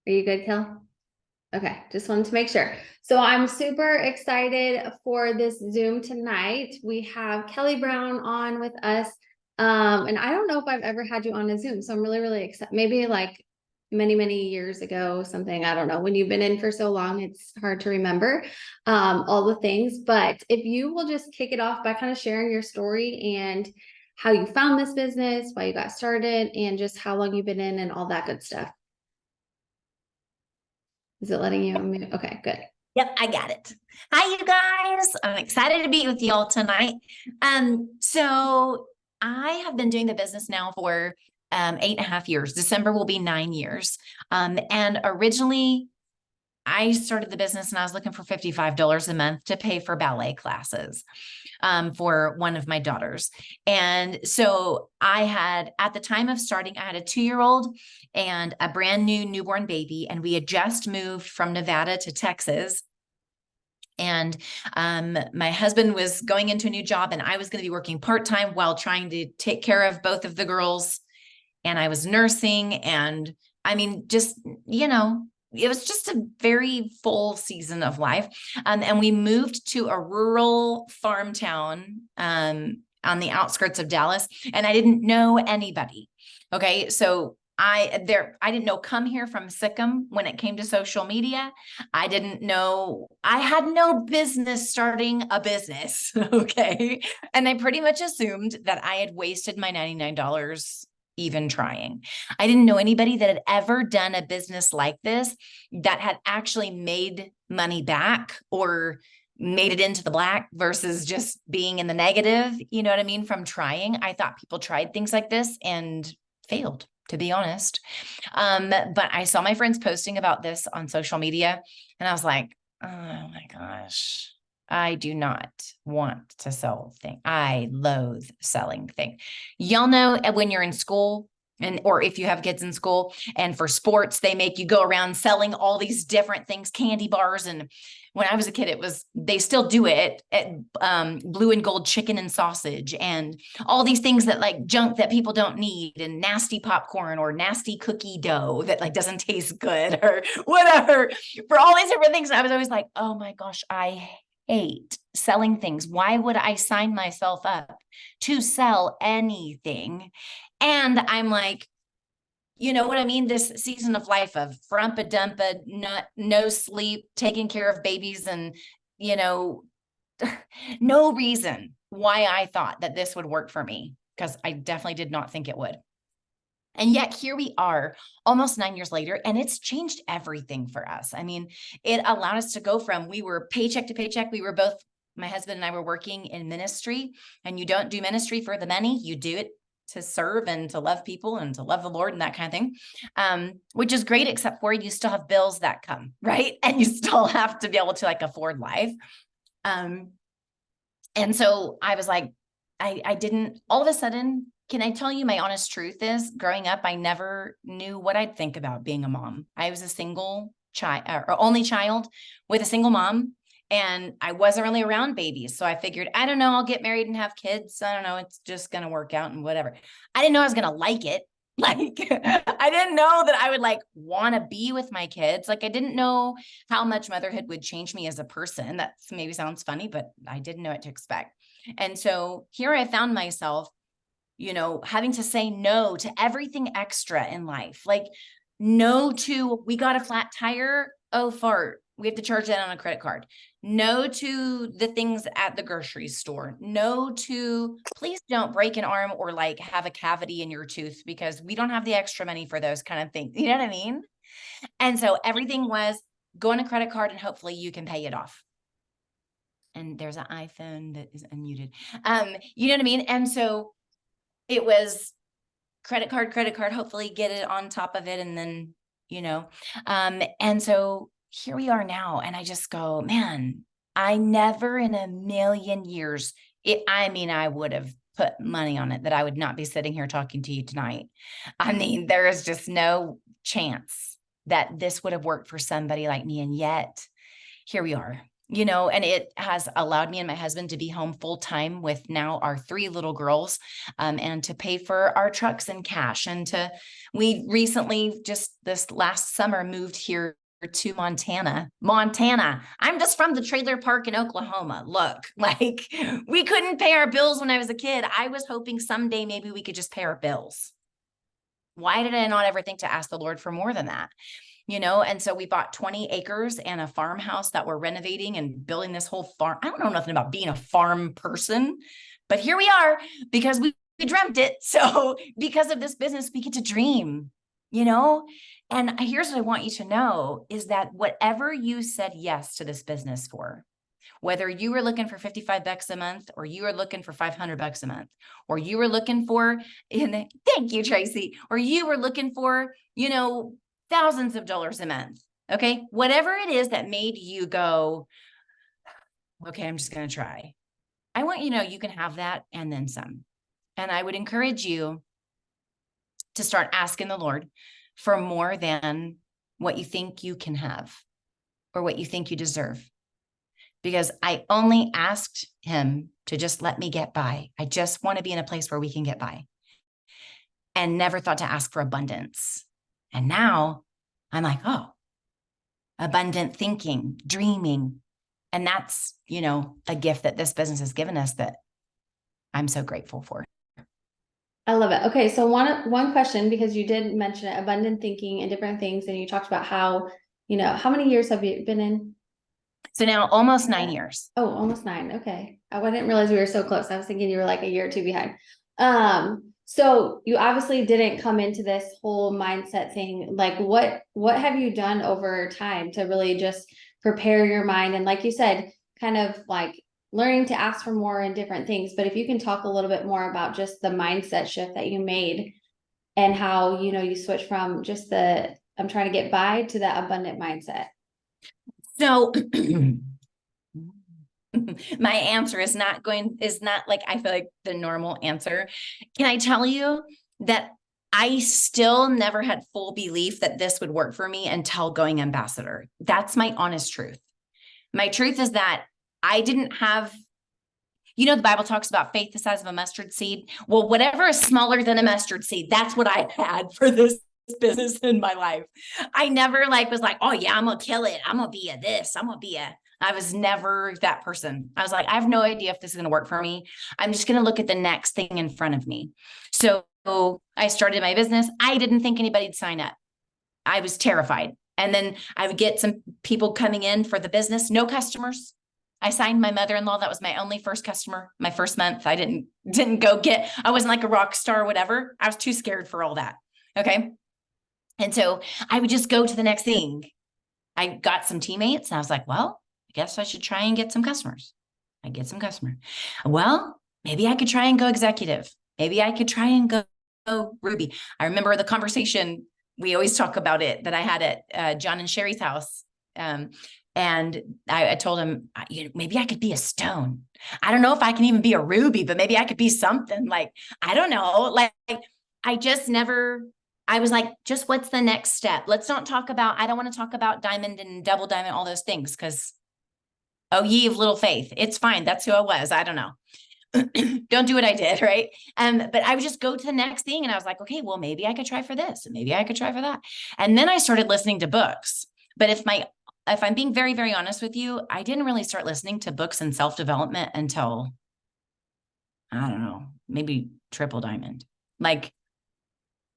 Are you good, Kel? Okay, just wanted to make sure. So I'm super excited for this Zoom tonight. We have Kellie Brown on with us. And I don't know if I've ever had you on a Zoom, so I'm really, really excited. Maybe like many, many years ago, something, I don't know. When you've been in for so long, it's hard to remember all the things. But if you will just kick it off by kind of sharing your story and how you found this business, why you got started, and just how long you've been in and all that good stuff. Is it letting you unmute? Okay, good. Yep, I got it. Hi, you guys. I'm excited to be with y'all tonight. So I have been doing the business now for 8.5 years. December will be 9 years. And originally I started the business and I was looking for $55 a month to pay for ballet classes for one of my daughters. And so I had, at the time of starting, I had a 2-year-old and a brand new newborn baby. And we had just moved from Nevada to Texas. And my husband was going into a new job and I was going to be working part-time while trying to take care of both of the girls. And I was nursing. And I mean, just, it was just a very full season of life. And we moved to a rural farm town on the outskirts of Dallas, and I didn't know anybody. Okay. So I didn't know come here from Sikkim when it came to social media. I had no business starting a business. Okay. And I pretty much assumed that I had wasted my $99 even trying. I didn't know anybody that had ever done a business like this that had actually made money back or made it into the black versus just being in the negative, you know what I mean, from trying. I thought people tried things like this and failed, to be honest. But I saw my friends posting about this on social media and I was like, oh my gosh, I do not want to sell things. I loathe selling things. Y'all know when you're in school or if you have kids in school and for sports, they make you go around selling all these different things, candy bars. And when I was a kid, they still do it at blue and gold chicken and sausage and all these things that like junk that people don't need and nasty popcorn or nasty cookie dough that like doesn't taste good or whatever for all these different things. I was always like, oh my gosh, I hate selling things. Why would I sign myself up to sell anything? And I'm like, you know what I mean? This season of life of frumpa dumpa, no sleep, taking care of babies and, no reason why I thought that this would work for me because I definitely did not think it would. And yet here we are almost 9 years later, and it's changed everything for us. I mean, it allowed us to go from, we were paycheck to paycheck. We were both, my husband and I were working in ministry, and you don't do ministry for the money. You do it to serve and to love people and to love the Lord and that kind of thing, which is great, except for you still have bills that come, right? And you still have to be able to like afford life. And so I was like, I didn't, all of a sudden, can I tell you my honest truth is growing up, I never knew what I'd think about being a mom. I was a single child or only child with a single mom. And I wasn't really around babies. So I figured, I don't know, I'll get married and have kids. I don't know. It's just going to work out and whatever. I didn't know I was going to like it. Like, I didn't know that I would like want to be with my kids. Like, I didn't know how much motherhood would change me as a person. That maybe sounds funny, but I didn't know what to expect. And so here I found myself, having to say no to everything extra in life. Like no to, we got a flat tire. Oh, fart. We have to charge that on a credit card. No to the things at the grocery store. No to, please don't break an arm or like have a cavity in your tooth because we don't have the extra money for those kind of things. You know what I mean? And so everything was go on a credit card and hopefully you can pay it off. And there's an iPhone that is unmuted. You know what I mean? And so it was credit card, hopefully get it on top of it. And then, and so here we are now. And I just go, man, I never in a million years, I would have put money on it that I would not be sitting here talking to you tonight. I mean, there is just no chance that this would have worked for somebody like me. And yet here we are. and it has allowed me and my husband to be home full time with now our 3 little girls, and to pay for our trucks in cash. We recently, just this last summer, moved here to Montana. I'm just from the trailer park in Oklahoma. Look, like we couldn't pay our bills when I was a kid. I was hoping someday maybe we could just pay our bills. Why did I not ever think to ask the Lord for more than that? And so we bought 20 acres and a farmhouse that we're renovating and building this whole farm. I don't know nothing about being a farm person, but here we are because we dreamt it. So because of this business, we get to dream, and here's what I want you to know is that whatever you said yes to this business for, whether you were looking for $55 a month, or you were looking for $500 a month, or you were looking for, thank you, Tracy, or you were looking for, thousands of dollars a month. Okay. Whatever it is that made you go, okay, I'm just going to try. I want you to know you can have that and then some. And I would encourage you to start asking the Lord for more than what you think you can have or what you think you deserve. Because I only asked him to just let me get by. I just want to be in a place where we can get by, and never thought to ask for abundance. And now I'm like, oh, abundant thinking, dreaming. And that's, a gift that this business has given us that I'm so grateful for. I love it. Okay. So one question, because you did mention it, abundant thinking and different things. And you talked about how, how many years have you been in? So now almost 9 years. Oh, almost 9. Okay. I didn't realize we were so close. I was thinking you were like a year or two behind. So you obviously didn't come into this whole mindset thing. Like what have you done over time to really just prepare your mind? And like you said, kind of like learning to ask for more and different things. But if you can talk a little bit more about just the mindset shift that you made and how, you switched from just I'm trying to get by to that abundant mindset. So my answer is not like, I feel like the normal answer. Can I tell you that I still never had full belief that this would work for me until going ambassador? That's my honest truth. My truth is that I didn't have, the Bible talks about faith the size of a mustard seed. Well, whatever is smaller than a mustard seed, that's what I had for this business in my life. I never was like, oh yeah, I'm going to kill it. I'm going to be I was never that person. I was like, I have no idea if this is going to work for me. I'm just going to look at the next thing in front of me. So I started my business. I didn't think anybody'd sign up. I was terrified. And then I would get some people coming in for the business, no customers. I signed my mother-in-law. That was my only first customer, my first month. I didn't I wasn't like a rock star or whatever. I was too scared for all that. Okay. And so I would just go to the next thing. I got some teammates and I was like, well, I guess I should try and get some customers. I get some customers. Well, maybe I could try and go executive. Maybe I could try and go Ruby. I remember the conversation, we always talk about it, that I had at John and Sherry's house. And I told him, maybe I could be a stone. I don't know if I can even be a ruby, but maybe I could be something. I don't know. I just never, I was like, just what's the next step? Let's not talk about, I don't want to talk about diamond and double diamond, all those things, because, oh, ye of little faith. It's fine. That's who I was. I don't know. Don't do what I did. Right. But I would just go to the next thing. And I was like, okay, well, maybe I could try for this. And maybe I could try for that. And then I started listening to books. But if I'm being very, very honest with you, I didn't really start listening to books and self-development until, I don't know, maybe Triple Diamond.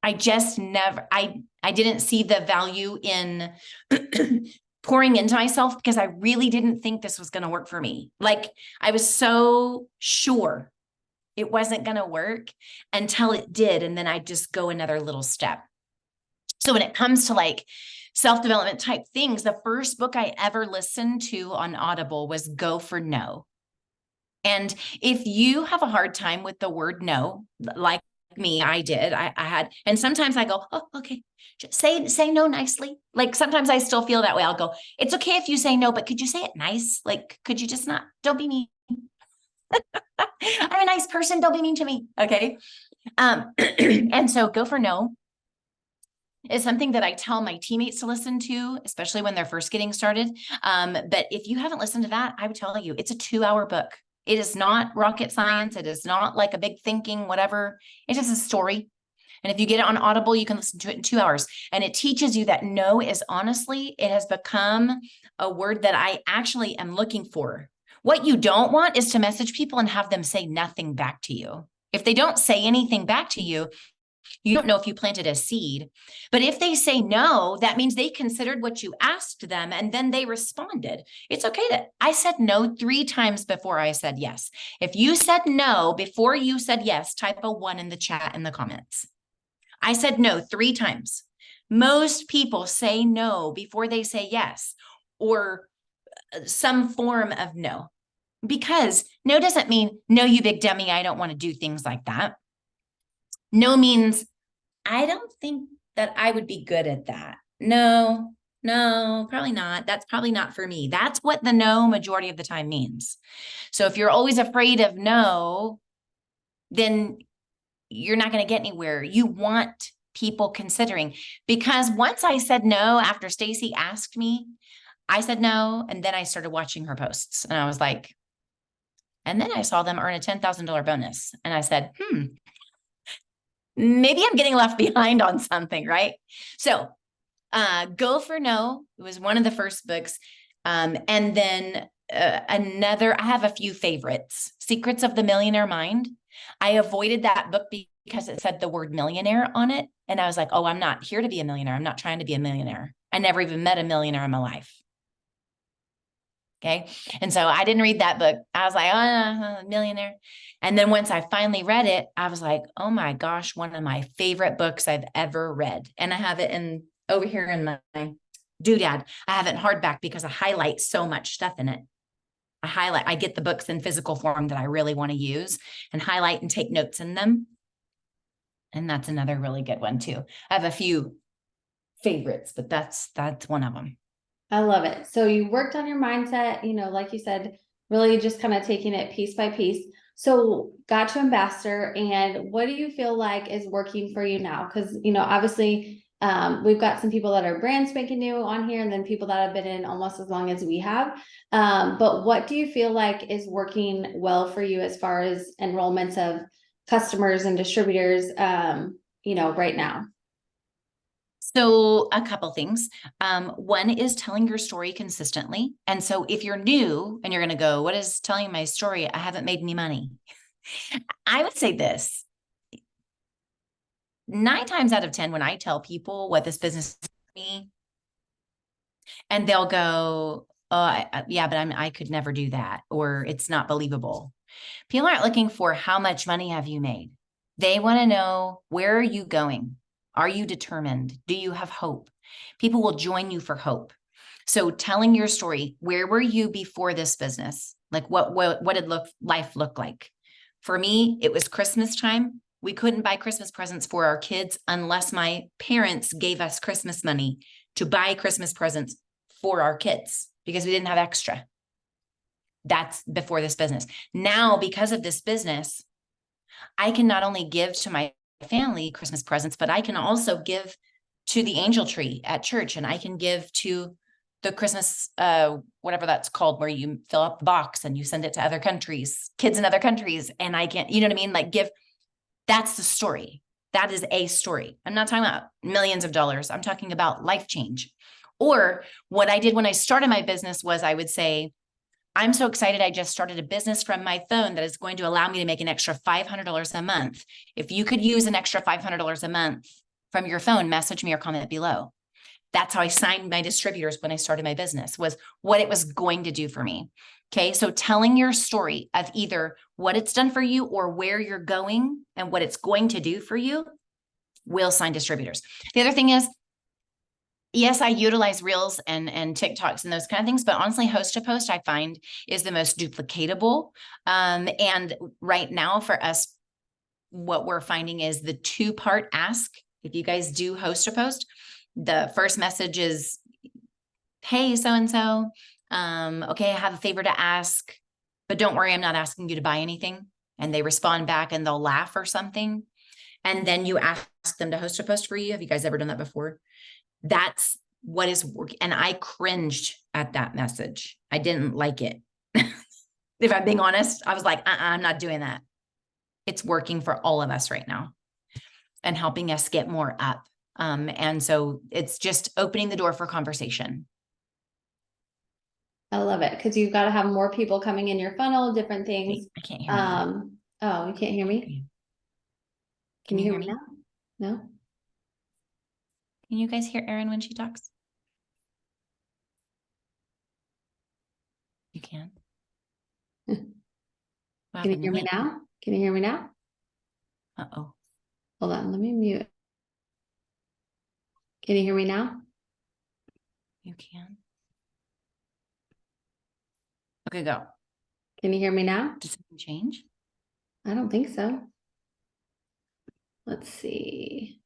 I just never, I didn't see the value in pouring into myself because I really didn't think this was going to work for me. I was so sure it wasn't going to work until it did. And then I'd just go another little step. So when it comes to self-development type things, the first book I ever listened to on Audible was Go for No. And if you have a hard time with the word no, like me, I did, I had, and sometimes I go, oh, okay, just say no nicely. Sometimes I still feel that way. I'll go, it's okay if you say no, but could you say it nice? Could you just not, don't be mean. I'm a nice person. Don't be mean to me. Okay. And so Go for No. is something that I tell my teammates to listen to, especially when they're first getting started. But if you haven't listened to that, I would tell you it's a 2-hour book. It is not rocket science. It is not like a big thinking, whatever. It's just a story. And if you get it on Audible, you can listen to it in 2 hours. And it teaches you that no is honestly, it has become a word that I actually am looking for. What you don't want is to message people and have them say nothing back to you. If they don't say anything back to you, you don't know if you planted a seed. But if they say no, that means they considered what you asked them and then they responded. It's okay that I said no 3 times before I said yes. If you said no before you said yes, type a 1 in the chat in the comments. I said no 3 times. Most people say no before they say yes, or some form of no, because no doesn't mean no, you big dummy, I don't want to do things like that. No means I don't think that I would be good at that. No, probably not. That's probably not for me. That's what the no majority of the time means. So if you're always afraid of no, then you're not going to get anywhere. You want people considering, because once I said no, after Stacy asked me, I said no. And then I started watching her posts and I was like, and then I saw them earn a $10,000 bonus. And I said, maybe I'm getting left behind on something, right? So Go for No, it was one of the first books. And then I have a few favorites. Secrets of the Millionaire Mind. I avoided that book because it said the word millionaire on it. And I was like, oh, I'm not here to be a millionaire. I'm not trying to be a millionaire. I never even met a millionaire in my life. Okay. And so I didn't read that book. I was like, oh, millionaire. And then once I finally read it, I was like, oh my gosh, one of my favorite books I've ever read. And I have it over here in my doodad. I have it in hardback because I highlight so much stuff in it. I get the books in physical form that I really want to use and highlight and take notes in them. And that's another really good one too. I have a few favorites, but that's one of them. I love it. So you worked on your mindset, like you said, really just kind of taking it piece by piece. So got to ambassador, and what do you feel like is working for you now? Because, obviously, we've got some people that are brand spanking new on here, and then people that have been in almost as long as we have. But what do you feel like is working well for you as far as enrollments of customers and distributors, right now? So a couple things. One is telling your story consistently. And so if you're new and you're going to go, what is telling my story? I haven't made any money. I would say this. 9 times out of 10, when I tell people what this business is for me, and they'll go, oh, yeah, but I could never do that, or it's not believable. People aren't looking for how much money have you made. They want to know, where are you going? Are you determined? Do you have hope? People will join you for hope. So telling your story, where were you before this business? Like what did life look like? For me, it was Christmas time. We couldn't buy Christmas presents for our kids unless my parents gave us Christmas money to buy Christmas presents for our kids because we didn't have extra. That's before this business. Now, because of this business, I can not only give to my family Christmas presents, but I can also give to the angel tree at church, and I can give to the Christmas, whatever that's called, where you fill up the box and you send it to other countries, kids in other countries. And I can, you know what I mean? Like that's the story. That is a story. I'm not talking about millions of dollars. I'm talking about life change. Or what I did when I started my business was I would say, I'm so excited. I just started a business from my phone that is going to allow me to make an extra $500 a month. If you could use an extra $500 a month from your phone, message me or comment below. That's how I signed my distributors when I started my business, was what it was going to do for me. Okay. So telling your story of either what it's done for you or where you're going and what it's going to do for you will sign distributors. The other thing is, yes, I utilize Reels and TikToks and those kind of things, but honestly, Host to Post I find is the most duplicatable. And right now for us, what we're finding is the 2-part ask. If you guys do Host to Post, the first message is, hey, so-and-so, okay, I have a favor to ask, but don't worry, I'm not asking you to buy anything. And they respond back and they'll laugh or something. and then you ask them to host a post for you. Have you guys ever done that before? That's what is working. And I cringed at that message. I didn't like it. If I'm being honest, I was like, I'm not doing that. It's working for all of us right now and helping us get more up. And so it's just opening the door for conversation. I love it because you've got to have more people coming in your funnel, different things. I can't hear you. Oh, you can't hear me? Can you hear me now? No? Can you guys hear Erin when she talks? You can. Can you hear me now? Can you hear me now? Uh-oh. Hold on, let me mute. Can you hear me now? You can. Okay, go. Can you hear me now? Did something change? I don't think so. Let's see.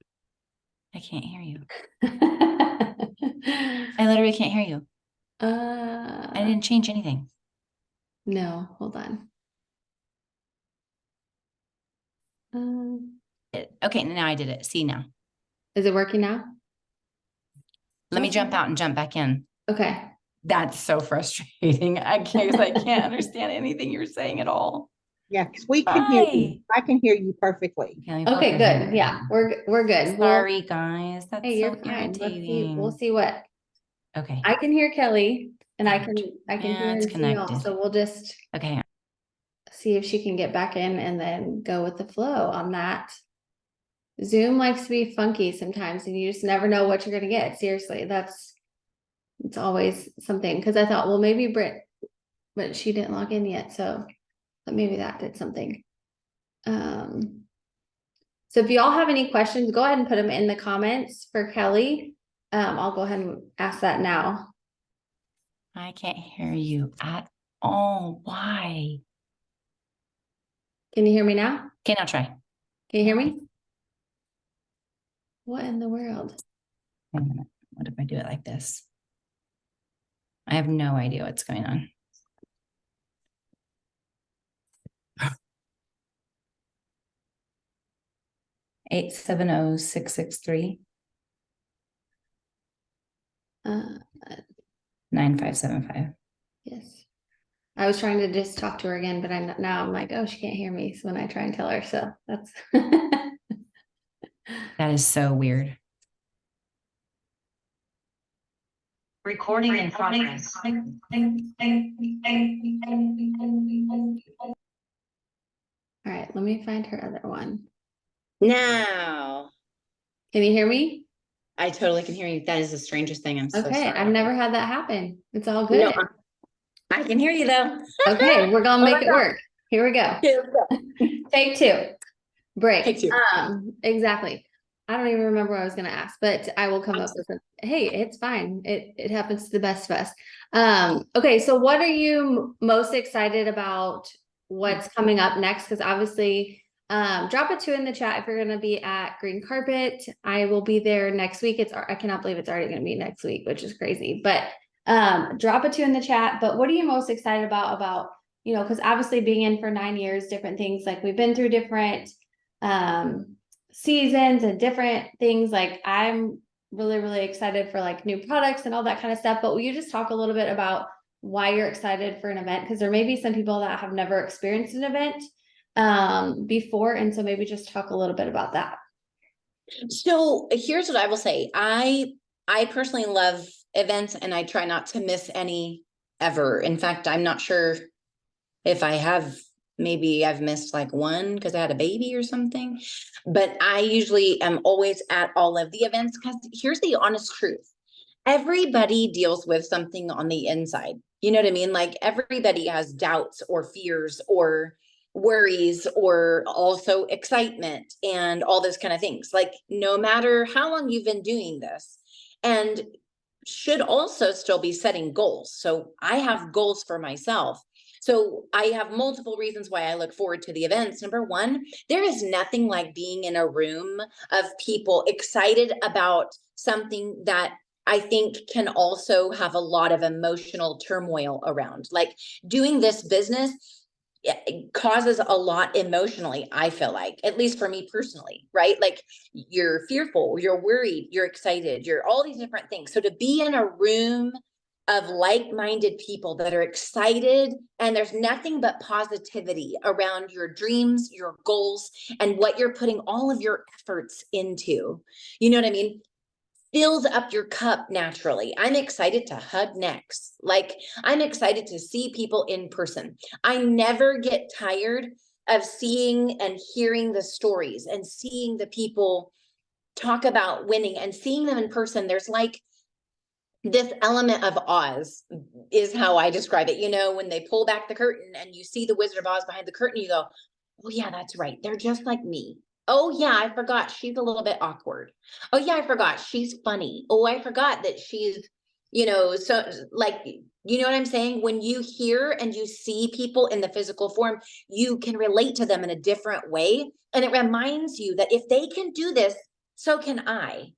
I can't hear you. I literally can't hear you. I didn't change anything. No, hold on. Okay, now I did it. See now. Is it working now? Let me jump out and jump back in. Okay. That's so frustrating. I can't understand anything you're saying at all. Yeah, because we can hear you. I can hear you perfectly. Okay, good. Yeah, we're good. Sorry, guys. That's hey, you're so fine. irritating. We'll see what. Okay. I can hear Kelly and I can hear and see y'all. So we'll just see if she can get back in and then go with the flow on that. Zoom likes to be funky sometimes and you just never know what you're gonna get. Seriously, it's always something. Because I thought, well, maybe Britt, but she didn't log in yet, so maybe that did something. So if y'all have any questions, go ahead and put them in the comments for Kelly. I'll go ahead and ask that now. I can't hear you at all. Why? Can you hear me now? Okay, now try. Can you hear me? What in the world? Wait a minute. What if I do it like this? I have no idea what's going on. Eight 70663 9575. Yes. I was trying to just talk to her again, but now I'm like, oh, she can't hear me. So when I try and tell her, so that's that is so weird. Recording in progress. All right, let me find her other one. Now. Can you hear me? I totally can hear you. That is the strangest thing. I'm so Okay, sorry. I've never had that happen. It's all good. No, I can hear you though. Okay, we're gonna make it work. Here we go. Take two. Break. Take two. Exactly. I don't even remember what I was gonna ask, but I will come up with it. Hey, it's fine. It happens to the best of us. Okay, so what are you most excited about what's coming up next? Because obviously, drop a 2 in the chat if you're gonna be at Green Carpet. I will be there next week. I cannot believe it's already gonna be next week, which is crazy. But drop a 2 in the chat. But what are you most excited about, you know, because obviously being in for 9 years, different things, like we've been through different seasons and different things. Like I'm really excited for like new products and all that kind of stuff. But will you just talk a little bit about why you're excited for an event? Because there may be some people that have never experienced an event before, and so maybe just talk a little bit about that. So here's what I will say. I personally love events and I try not to miss any ever. In fact, I'm not sure if I have. Maybe I've missed like one because I had a baby or something, but I usually am always at all of the events because here's the honest truth. Everybody deals with something on the inside. You know what I mean? Like everybody has doubts or fears or worries or also excitement and all those kind of things. Like no matter how long you've been doing this, and should also still be setting goals. So I have goals for myself. So I have multiple reasons why I look forward to the events. Number one, there is nothing like being in a room of people excited about something that I think can also have a lot of emotional turmoil around. Like doing this business, it causes a lot emotionally, I feel like, at least for me personally, right? Like you're fearful, you're worried, you're excited, you're all these different things. So to be in a room of like-minded people that are excited and there's nothing but positivity around your dreams, your goals, and what you're putting all of your efforts into, you know what I mean? Fills up your cup naturally. I'm excited to hug necks. Like I'm excited to see people in person. I never get tired of seeing and hearing the stories and seeing the people talk about winning and seeing them in person. There's like this element of Oz is how I describe it. You know, when they pull back the curtain and you see the Wizard of Oz behind the curtain, you go, oh yeah, that's right. They're just like me. Oh yeah, I forgot she's a little bit awkward. Oh yeah, I forgot she's funny. Oh, I forgot that she's, you know, so like, you know what I'm saying? When you hear and you see people in the physical form, you can relate to them in a different way. And it reminds you that if they can do this, so can I.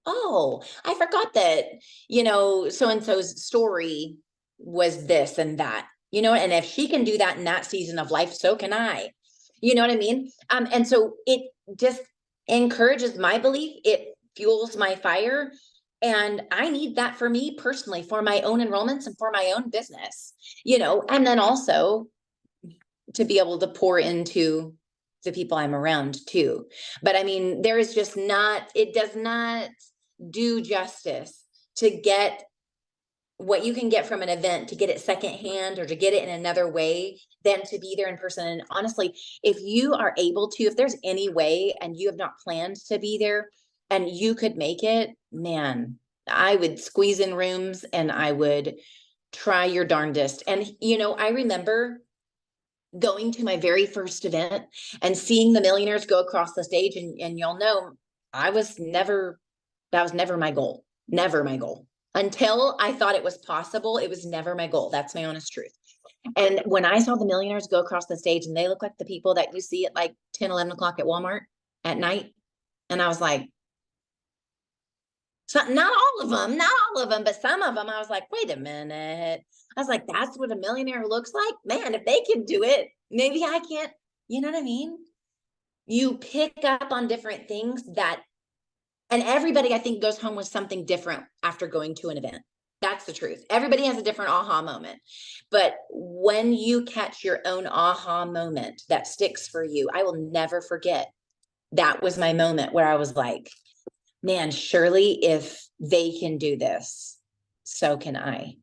Oh, I forgot that, you know, so-and-so's story was this and that, you know, and if she can do that in that season of life, so can I. You know what I mean? And so it just encourages my belief, it fuels my fire. And I need that for me personally, for my own enrollments and for my own business, you know, and then also to be able to pour into the people I'm around too. But I mean, there is just not, it does not do justice to get what you can get from an event, to get it secondhand or to get it in another way than to be there in person. And honestly, if you are able to, if there's any way and you have not planned to be there and you could make it, man, I would squeeze in rooms and I would try your darndest. And, you know, I remember going to my very first event and seeing the millionaires go across the stage, and you'll know that was never my goal. Never my goal. Until I thought it was possible, it was never my goal. That's my honest truth. And when I saw the millionaires go across the stage and they look like the people that you see at like 10, 11 o'clock at Walmart at night. And I was like, so not all of them, but some of them, I was like, wait a minute. I was like, that's what a millionaire looks like? Man, if they can do it, maybe I can't. You know what I mean? You pick up on different things that, and everybody I think goes home with something different after going to an event. That's the truth. Everybody has a different aha moment. But when you catch your own aha moment that sticks for you, I will never forget. That was my moment where I was like, man, surely if they can do this, so can I.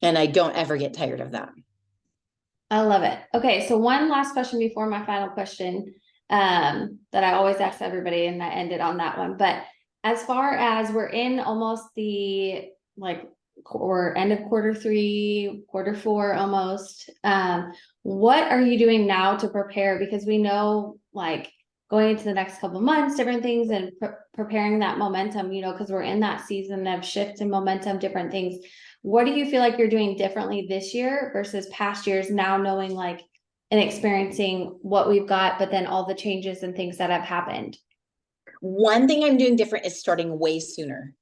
And I don't ever get tired of that. I love it. Okay, so one last question before my final question, that I always ask everybody, and I ended on that one. But as far as we're in almost the or end of Q3, Q4 almost, what are you doing now to prepare? Because we know like going into the next couple of months, different things, and preparing that momentum, you know, because we're in that season of shift and momentum, different things. What do you feel like you're doing differently this year versus past years, now knowing like and experiencing what we've got, but then all the changes and things that have happened? One thing I'm doing different is starting way sooner.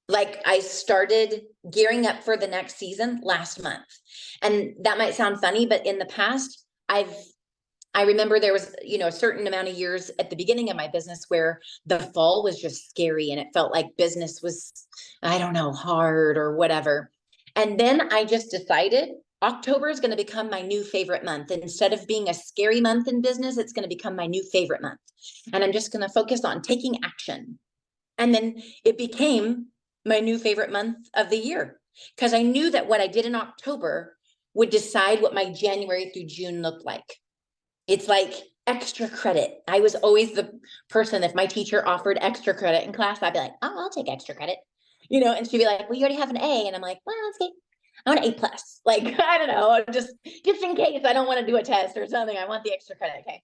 Like I started gearing up for the next season last month. And that might sound funny, but in the past, I remember there was, you know, a certain amount of years at the beginning of my business where the fall was just scary and it felt like business was, I don't know, hard or whatever. And then I just decided October is going to become my new favorite month. Instead of being a scary month in business, it's going to become my new favorite month. And I'm just going to focus on taking action. And then it became my new favorite month of the year because I knew that what I did in October would decide what my January through June looked like. It's like extra credit. I was always the person, if my teacher offered extra credit in class, I'd be like, oh, I'll take extra credit, you know, and she'd be like, well, you already have an A. And I'm like, well, let's see. I want an A+. Like, I don't know, just in case I don't want to do a test or something. I want the extra credit. Okay.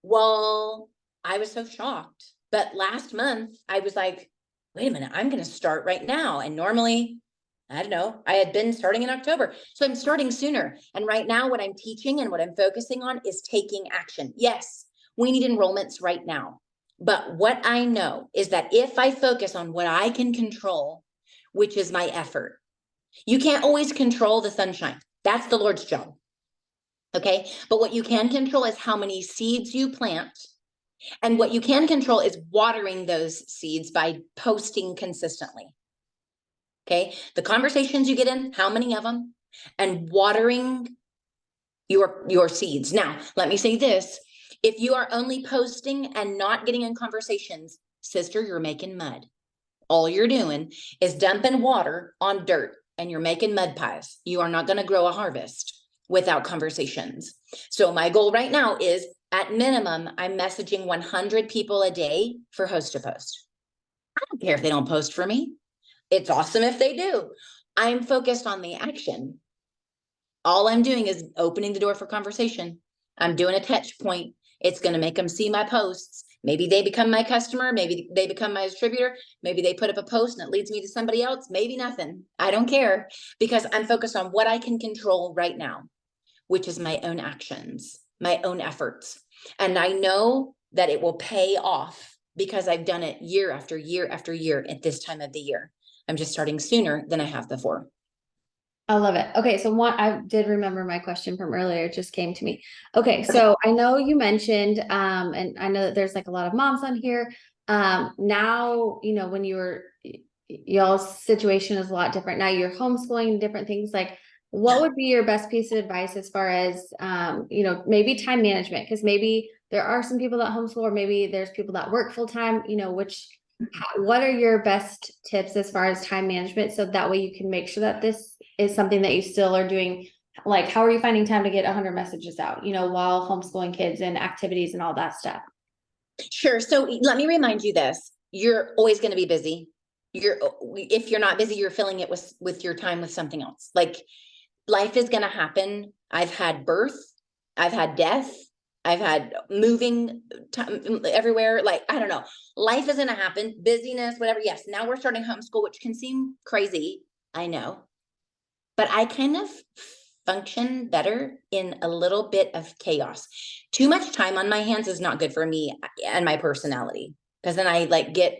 Well, I was so shocked. But last month I was like, wait a minute, I'm going to start right now. And normally, I don't know, I had been starting in October. So I'm starting sooner. And right now what I'm teaching and what I'm focusing on is taking action. Yes, we need enrollments right now. But what I know is that if I focus on what I can control, which is my effort, you can't always control the sunshine. That's the Lord's job. Okay. But what you can control is how many seeds you plant. And what you can control is watering those seeds by posting consistently. Okay. The conversations you get in, how many of them, and watering your seeds. Now, let me say this. If you are only posting and not getting in conversations, sister, you're making mud. All you're doing is dumping water on dirt and you're making mud pies. You are not going to grow a harvest without conversations. So my goal right now is at minimum, I'm messaging 100 people a day for host to post. I don't care if they don't post for me. It's awesome if they do. I'm focused on the action. All I'm doing is opening the door for conversation. I'm doing a touch point. It's going to make them see my posts. Maybe they become my customer. Maybe they become my distributor. Maybe they put up a post and it leads me to somebody else. Maybe nothing. I don't care because I'm focused on what I can control right now, which is my own actions, my own efforts. And I know that it will pay off because I've done it year after year after year at this time of the year. I'm just starting sooner than I have before. I love it. Okay, so I did remember my question from earlier. It just came to me. Okay, so I know you mentioned, and I know that there's like a lot of moms on here. Now, when y'all's situation is a lot different. Now you're homeschooling and different things. Like, what would be your best piece of advice as far as, maybe time management? Because maybe there are some people that homeschool, or maybe there's people that work full time. What are your best tips as far as time management, so that way you can make sure that this is something that you still are doing? Like, how are you finding time to get 100 messages out, while homeschooling kids and activities and all that stuff? Sure. So let me remind you this. You're always going to be busy. If you're not busy, you're filling it with your time with something else. Like, life is going to happen. I've had birth. I've had death. I've had moving everywhere. Like, I don't know. Life is going to happen. Busyness, whatever. Yes. Now we're starting homeschool, which can seem crazy. I know. But I kind of function better in a little bit of chaos. Too much time on my hands is not good for me and my personality, because then I get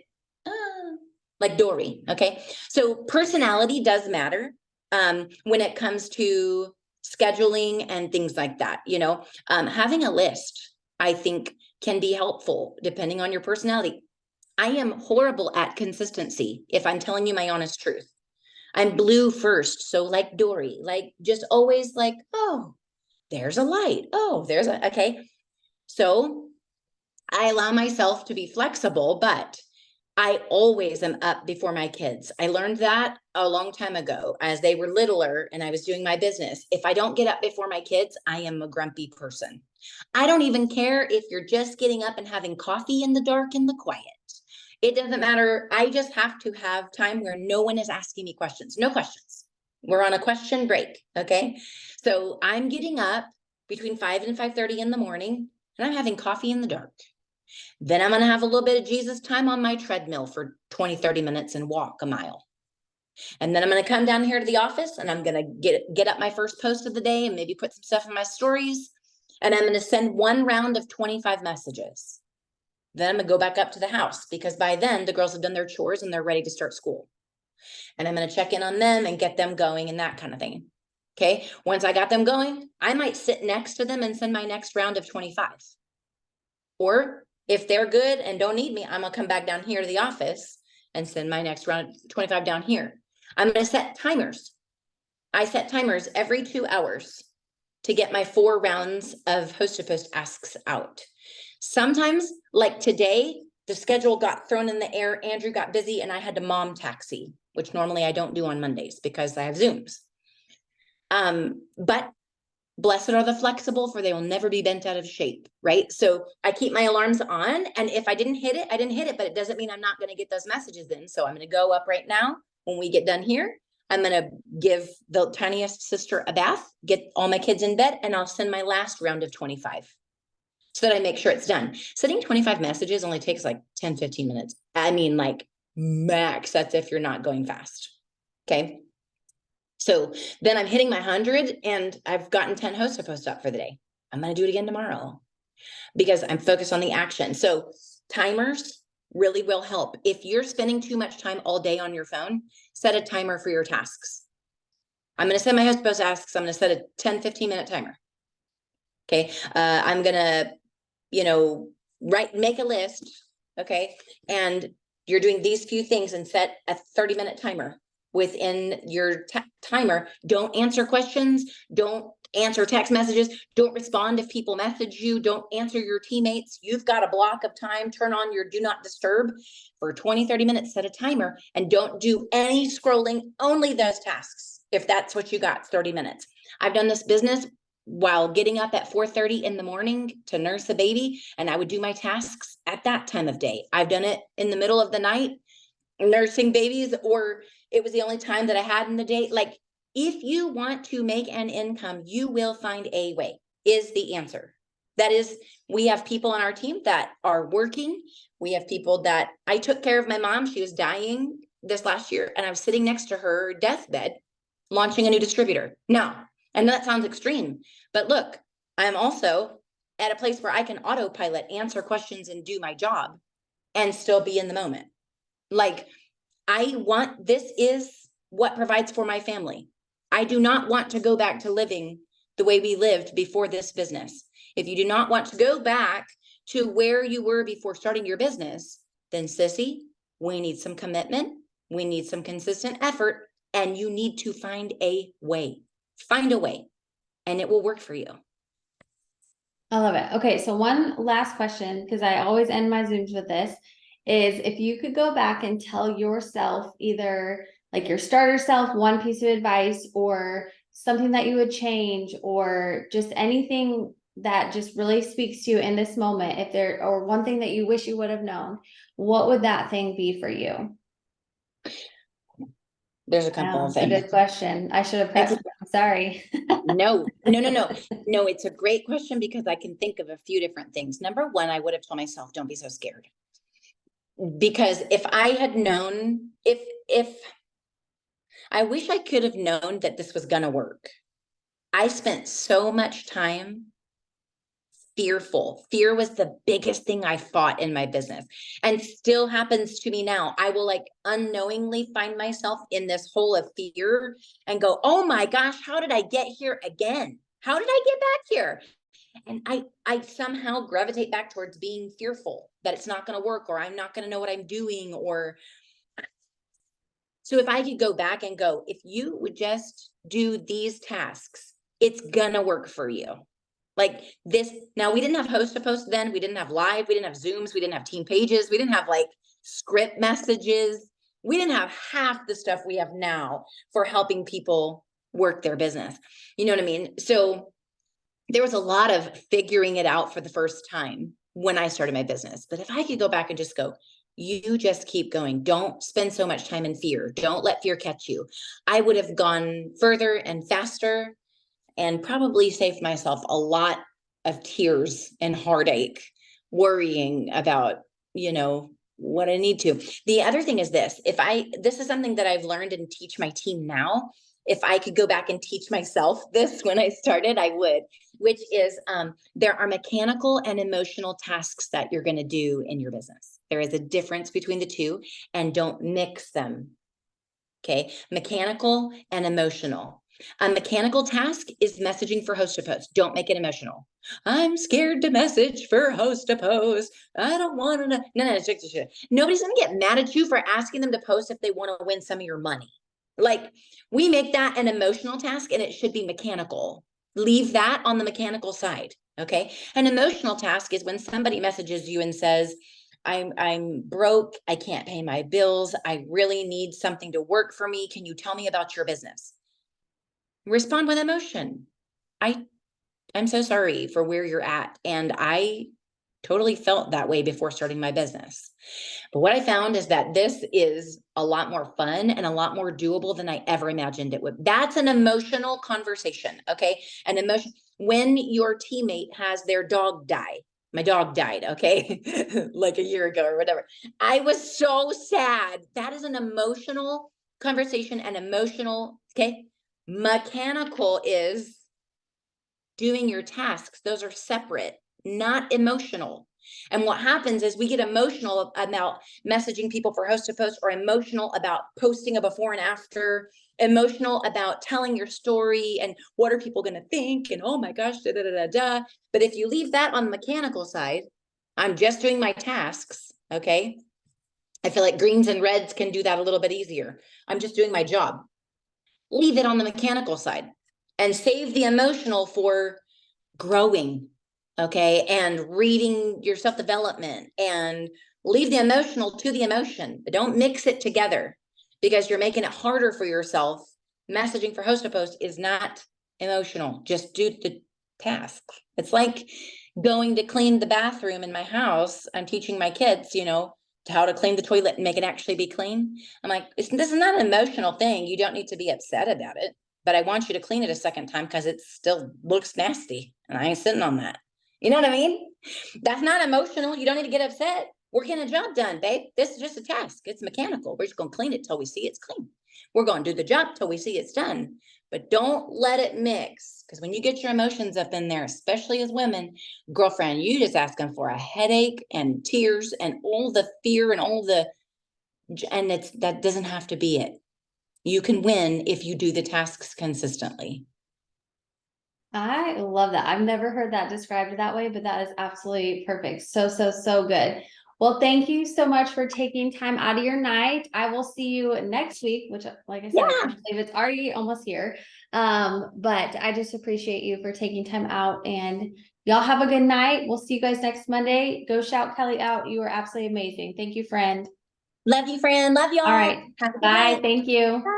like Dory. Okay. So personality does matter when it comes to scheduling and things like that. Having a list, I think, can be helpful depending on your personality. I am horrible at consistency, if I'm telling you my honest truth. I'm blue first. So like Dory, just always oh, there's a light. Oh, okay. So I allow myself to be flexible, but I always am up before my kids. I learned that a long time ago as they were littler and I was doing my business. If I don't get up before my kids, I am a grumpy person. I don't even care if you're just getting up and having coffee in the dark in the quiet. It doesn't matter. I just have to have time where no one is asking me questions. No questions. We're on a question break. Okay. So I'm getting up between 5 and 5:30 in the morning and I'm having coffee in the dark. Then I'm going to have a little bit of Jesus time on my treadmill for 20, 30 minutes and walk a mile. And then I'm going to come down here to the office and I'm going to get up my first post of the day and maybe put some stuff in my stories. And I'm going to send one round of 25 messages. Then I'm going to go back up to the house because by then the girls have done their chores and they're ready to start school. And I'm going to check in on them and get them going and that kind of thing. Okay. Once I got them going, I might sit next to them and send my next round of 25. Or if they're good and don't need me, I'm going to come back down here to the office and send my next round of 25 down here. I'm going to set timers. I set timers every 2 hours to get my 4 rounds of host to post asks out. Sometimes, like today, the schedule got thrown in the air. Andrew got busy and I had to mom taxi, which normally I don't do on Mondays because I have Zooms. But blessed are the flexible, for they will never be bent out of shape, right? So I keep my alarms on, and if I didn't hit it, I didn't hit it, but it doesn't mean I'm not going to get those messages in. So I'm going to go up right now. When we get done here, I'm going to give the tiniest sister a bath, get all my kids in bed, and I'll send my last round of 25 so that I make sure it's done. Sending 25 messages only takes like 10, 15 minutes. I mean, like max, that's if you're not going fast. Okay. So then I'm hitting my 100 and I've gotten 10 host to post up for the day. I'm going to do it again tomorrow because I'm focused on the action. So timers really will help. If you're spending too much time all day on your phone, set a timer for your tasks. I'm going to set my host to post asks. I'm going to set a 10, 15 minute timer. Okay. I'm gonna, make a list. Okay. And you're doing these few things and set a 30-minute timer within your timer. Don't answer questions. Don't answer text messages. Don't respond if people message you. Don't answer your teammates. You've got a block of time. Turn on your do not disturb for 20, 30 minutes, set a timer, and don't do any scrolling, only those tasks. If that's what you got, 30 minutes. I've done this business while getting up at 4:30 in the morning to nurse a baby, and I would do my tasks at that time of day. I've done it in the middle of the night, nursing babies, or it was the only time that I had in the day. Like, if you want to make an income, you will find a way, is the answer. That is, we have people on our team that are working. We have people that, I took care of my mom. She was dying this last year, and I was sitting next to her deathbed, launching a new distributor. Now, I know that sounds extreme, but look, I'm also at a place where I can autopilot, answer questions, and do my job and still be in the moment. Like, this is what provides for my family. I do not want to go back to living the way we lived before this business. If you do not want to go back to where you were before starting your business, then sissy, we need some commitment. We need some consistent effort, and you need to find a way. Find a way, and it will work for you. I love it. Okay, so one last question, because I always end my Zooms with this, is if you could go back and tell yourself, either like your starter self, one piece of advice, or something that you would change, or just anything that just really speaks to you in this moment, or one thing that you wish you would have known, what would that thing be for you? There's a couple of It's a things. good question. I should have prepped you. I'm sorry. No, it's a great question, because I can think of a few different things. Number one, I would have told myself, don't be so scared. Because if I had known, if I wish I could have known that this was gonna work. I spent so much time fearful. Fear was the biggest thing I fought in my business, and still happens to me now. I will unknowingly find myself in this hole of fear and go, oh my gosh, how did I get here again? How did I get back here? And I somehow gravitate back towards being fearful that it's not going to work, or I'm not going to know what I'm doing. So if I could go back and go, if you would just do these tasks, it's going to work for you. Like this. Now, we didn't have host to post then. We didn't have live. We didn't have Zooms. We didn't have team pages. We didn't have script messages. We didn't have half the stuff we have now for helping people work their business. You know what I mean? So there was a lot of figuring it out for the first time when I started my business. But if I could go back and just go, you just keep going. Don't spend so much time in fear. Don't let fear catch you. I would have gone further and faster, and probably saved myself a lot of tears and heartache, worrying about, what I need to. The other thing is this is something that I've learned and teach my team now. If I could go back and teach myself this when I started, I would, which is there are mechanical and emotional tasks that you're going to do in your business. There is a difference between the two, and don't mix them. Okay. Mechanical and emotional. A mechanical task is messaging for host to post. Don't make it emotional. I'm scared to message for host to post. I don't want to. No. Nobody's going to get mad at you for asking them to post if they want to win some of your money. We make that an emotional task, and it should be mechanical. Leave that on the mechanical side. Okay. An emotional task is when somebody messages you and says, I'm broke. I can't pay my bills. I really need something to work for me. Can you tell me about your business? Respond with emotion. I'm so sorry for where you're at. And I totally felt that way before starting my business. But what I found is that this is a lot more fun and a lot more doable than I ever imagined it would. That's an emotional conversation. Okay. An emotion when your teammate has their dog die. My dog died. Okay. Like a year ago or whatever. I was so sad. That is an emotional conversation and emotional. Okay. Mechanical is doing your tasks. Those are separate, not emotional. And what happens is we get emotional about messaging people for host to post, or emotional about posting a before and after, emotional about telling your story and what are people going to think, and oh my gosh, da da da da da. But if you leave that on the mechanical side, I'm just doing my tasks, okay? I feel like greens and reds can do that a little bit easier. I'm just doing my job. Leave it on the mechanical side and save the emotional for growing, okay? And reading your self-development, and leave the emotional to the emotion, but don't mix it together because you're making it harder for yourself. Messaging for host to post is not emotional. Just do the task. It's like going to clean the bathroom in my house. I'm teaching my kids, how to clean the toilet and make it actually be clean. I'm like, this is not an emotional thing. You don't need to be upset about it, but I want you to clean it a second time because it still looks nasty and I ain't sitting on that. You know what I mean? That's not emotional. You don't need to get upset. We're getting a job done, babe. This is just a task. It's mechanical. We're just going to clean it till we see it's clean. We're going to do the job till we see it's done, but don't let it mix. Because when you get your emotions up in there, especially as women, girlfriend, you just asking for a headache and tears and all the fear and and that doesn't have to be it. You can win if you do the tasks consistently. I love that. I've never heard that described that way, but that is absolutely perfect. So, so, so good. Well, thank you so much for taking time out of your night. I will see you next week, which, like I said, I can't believe it's already almost here. But I just appreciate you for taking time out, and y'all have a good night. We'll see you guys next Monday. Go shout Kelly out. You are absolutely amazing. Thank you, friend. Love you, friend. Love y'all. All right. Have a good Bye. night. Thank you. Bye.